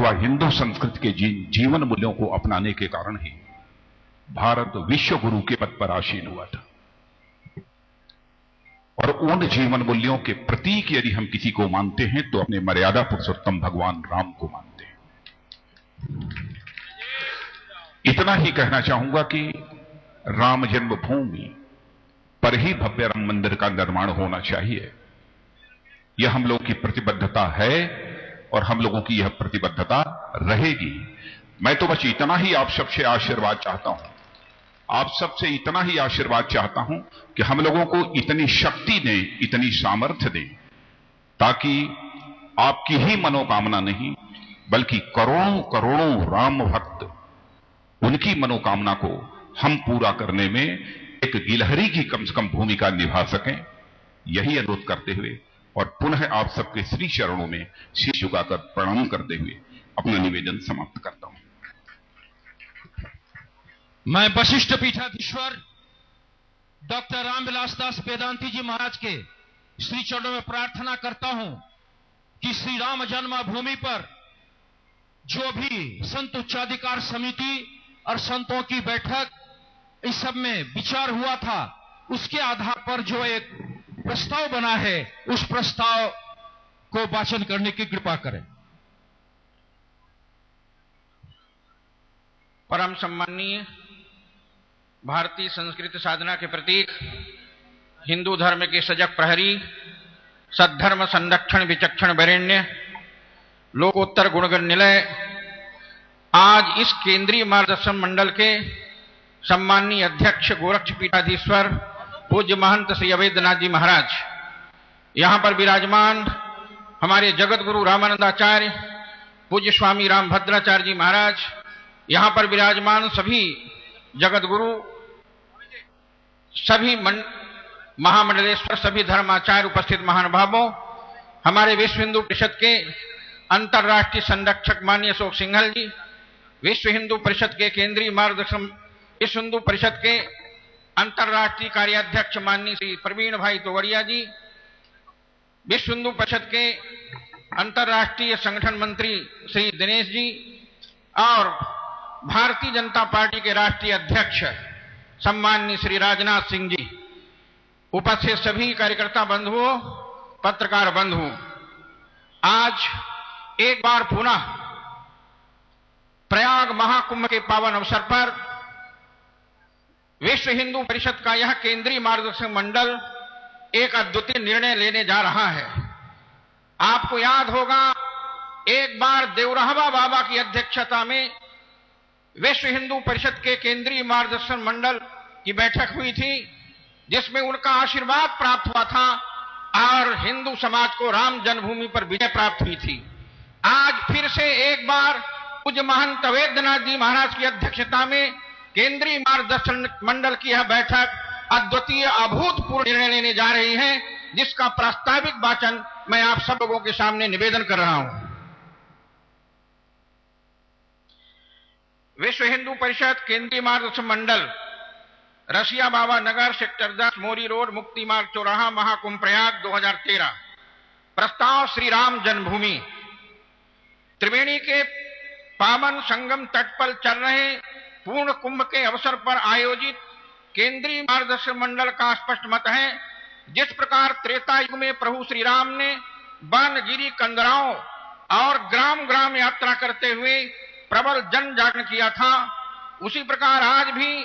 हुआ हिंदू संस्कृति के जीवन मूल्यों को अपनाने के कारण ही भारत विश्व गुरु के पद पर आसीन हुआ था। और उन जीवन मूल्यों के प्रतीक यदि हम किसी को मानते हैं तो अपने मर्यादा पुरुषोत्तम भगवान राम को मानते हैं। इतना ही कहना चाहूंगा कि राम जन्मभूमि पर ही भव्य राम मंदिर का निर्माण होना चाहिए। यह हम लोगों की प्रतिबद्धता है और हम लोगों की यह प्रतिबद्धता रहेगी। मैं तो बस इतना ही आप सबसे आशीर्वाद चाहता हूं, आप सबसे इतना ही आशीर्वाद चाहता हूं कि हम लोगों को इतनी शक्ति दें, इतनी सामर्थ्य दें, ताकि आपकी ही मनोकामना नहीं बल्कि करोड़ों करोड़ों राम भक्त उनकी मनोकामना को हम पूरा करने में एक गिलहरी की कम से कम भूमिका निभा सकें। यही अनुरोध करते हुए और पुनः आप सबके श्री चरणों में शीश झुकाकर प्रणाम करते हुए अपना निवेदन समाप्त करता हूं। मैं वशिष्ठ पीठाधीश्वर डॉक्टर रामविलास दास वेदांती जी महाराज के श्री चरणों में प्रार्थना करता हूं कि श्री राम जन्मभूमि पर जो भी संत उच्चाधिकार समिति और संतों की बैठक इस सब में विचार हुआ था, उसके आधार पर जो एक प्रस्ताव बना है उस प्रस्ताव को वाचन करने की कृपा करें। परम सम्माननीय भारतीय संस्कृति साधना के प्रतीक, हिंदू धर्म के सजग प्रहरी, सद्धर्म संरक्षण विचक्षण वरेण्य, लोकोत्तर गुणगण निलय, आज इस केंद्रीय मार्गदर्शन मंडल के सम्माननीय अध्यक्ष गोरक्ष पीठाधीश्वर पूज्य महंत श्री अवैधनाथ जी महाराज, यहां पर विराजमान हमारे जगत गुरु रामानंदाचार्य पूज्य स्वामी रामभद्राचार्य जी महाराज, यहां पर विराजमान सभी जगत गुरु, सभी महामंडलेश्वर, सभी धर्माचार्य, उपस्थित महानुभावों, हमारे विश्व हिंदू परिषद के अंतर्राष्ट्रीय संरक्षक माननीय अशोक सिंघल जी, विश्व हिंदू परिषद के केंद्रीय मार्गदर्शन, विश्व हिंदू परिषद के अंतर्राष्ट्रीय कार्याध्यक्ष माननीय श्री प्रवीण भाई तोगड़िया जी, विश्व हिंदू परिषद के अंतर्राष्ट्रीय संगठन मंत्री श्री दिनेश जी और भारतीय जनता पार्टी के राष्ट्रीय अध्यक्ष सम्माननीय श्री राजनाथ सिंह जी, उपस्थित सभी कार्यकर्ता बंधुओं, पत्रकार बंधुओं, आज एक बार पुनः प्रयाग महाकुंभ के पावन अवसर पर विश्व हिंदू परिषद का यह केंद्रीय मार्गदर्शक मंडल एक अद्वितीय निर्णय लेने जा रहा है। आपको याद होगा, एक बार देवराहबा बाबा की अध्यक्षता में विश्व हिंदू परिषद के केंद्रीय मार्गदर्शन मंडल की बैठक हुई थी, जिसमें उनका आशीर्वाद प्राप्त हुआ था और हिंदू समाज को राम जन्मभूमि पर विजय प्राप्त हुई थी। आज फिर से एक बार पूज्य महंत अवैधनाथ जी महाराज की अध्यक्षता में केंद्रीय मार्गदर्शन मंडल की यह बैठक अद्वितीय अभूतपूर्व निर्णय लेने जा रही है, जिसका प्रास्ताविक वाचन मैं आप सब लोगों के सामने निवेदन कर रहा हूं। विश्व हिंदू परिषद केंद्रीय मार्गदर्शन मंडल, रसिया बाबा नगर, सेक्टर 10, मोरी रोड, मुक्ति मार्ग चौराहा, महाकुंभ प्रयाग 2013। प्रस्ताव श्री राम जन्मभूमि। त्रिवेणी के पावन संगम तट पर चल रहे पूर्ण कुंभ के अवसर पर आयोजित केंद्रीय मार्गदर्शन मंडल का स्पष्ट मत है, जिस प्रकार त्रेता युग में प्रभु श्री राम ने वन, गिरी, कंदराओं और ग्राम ग्राम यात्रा करते हुए प्रबल जन जागरण किया था, उसी प्रकार आज भी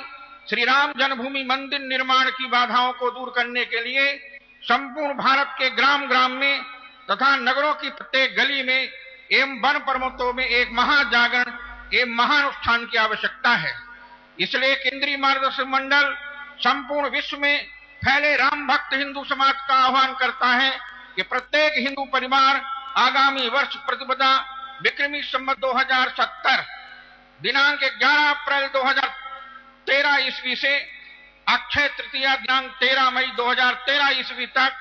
श्री राम जन्मभूमि मंदिर निर्माण की बाधाओं को दूर करने के लिए संपूर्ण भारत के ग्राम ग्राम में तथा नगरों की प्रत्येक गली में एवं वन पर्वतों में एक महाजागरण एवं महानुष्ठान की आवश्यकता है। इसलिए केंद्रीय मार्गदर्शक मंडल संपूर्ण विश्व में फैले राम भक्त हिंदू समाज का आह्वान करता है कि प्रत्येक हिंदू परिवार आगामी वर्ष प्रतिपदा विक्रमी संवत 2070 दिनांक 11 अप्रैल 2013 ईस्वी से अक्षय तृतीया दिनांक 13 मई 2013 ईस्वी तक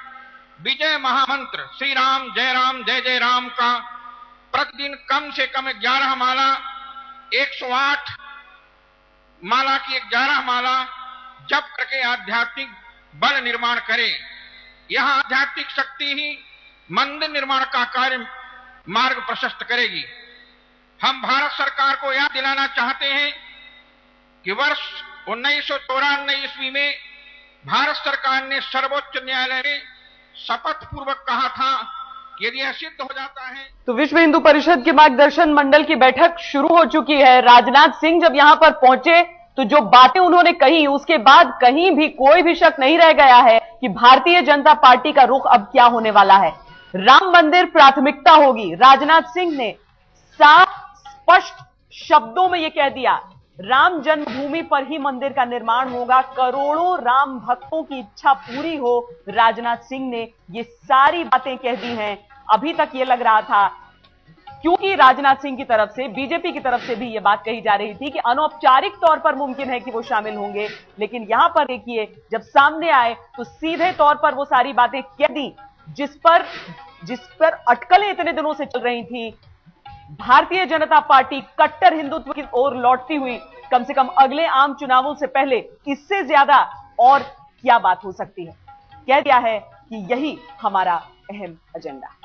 विजय महामंत्र श्री राम जय जय राम का प्रतिदिन कम से कम 11 माला, 108 माला की 11 माला जप करके आध्यात्मिक बल निर्माण करें। यह आध्यात्मिक शक्ति ही मंदिर निर्माण का कार्य मार्ग प्रशस्त करेगी। हम भारत सरकार को याद दिलाना चाहते हैं कि वर्ष 1994 ईस्वी में भारत सरकार ने सर्वोच्च न्यायालय में शपथ पूर्वक कहा था कि यदि यह सिद्ध हो जाता है। तो विश्व हिंदू परिषद के मार्गदर्शन मंडल की बैठक शुरू हो चुकी है। राजनाथ सिंह जब यहां पर पहुंचे तो जो बातें उन्होंने कही, उसके बाद कहीं भी कोई भी शक नहीं रह गया है कि भारतीय जनता पार्टी का रुख अब क्या होने वाला है। राम मंदिर प्राथमिकता होगी। राजनाथ सिंह ने साफ स्पष्ट शब्दों में यह कह दिया, राम जन्मभूमि पर ही मंदिर का निर्माण होगा, करोड़ों राम भक्तों की इच्छा पूरी हो। राजनाथ सिंह ने ये सारी बातें कह दी हैं। अभी तक ये लग रहा था, क्योंकि राजनाथ सिंह की तरफ से, बीजेपी की तरफ से भी ये बात कही जा रही थी कि अनौपचारिक तौर पर मुमकिन है कि वो शामिल होंगे, लेकिन यहां पर देखिए जब सामने आए तो सीधे तौर पर वो सारी बातें कह दी जिस पर अटकलें इतने दिनों से चल रही थी। भारतीय जनता पार्टी कट्टर हिंदुत्व की ओर लौटती हुई कम से कम अगले आम चुनावों से पहले इससे ज्यादा और क्या बात हो सकती है। कह दिया है कि यही हमारा अहम एजेंडा।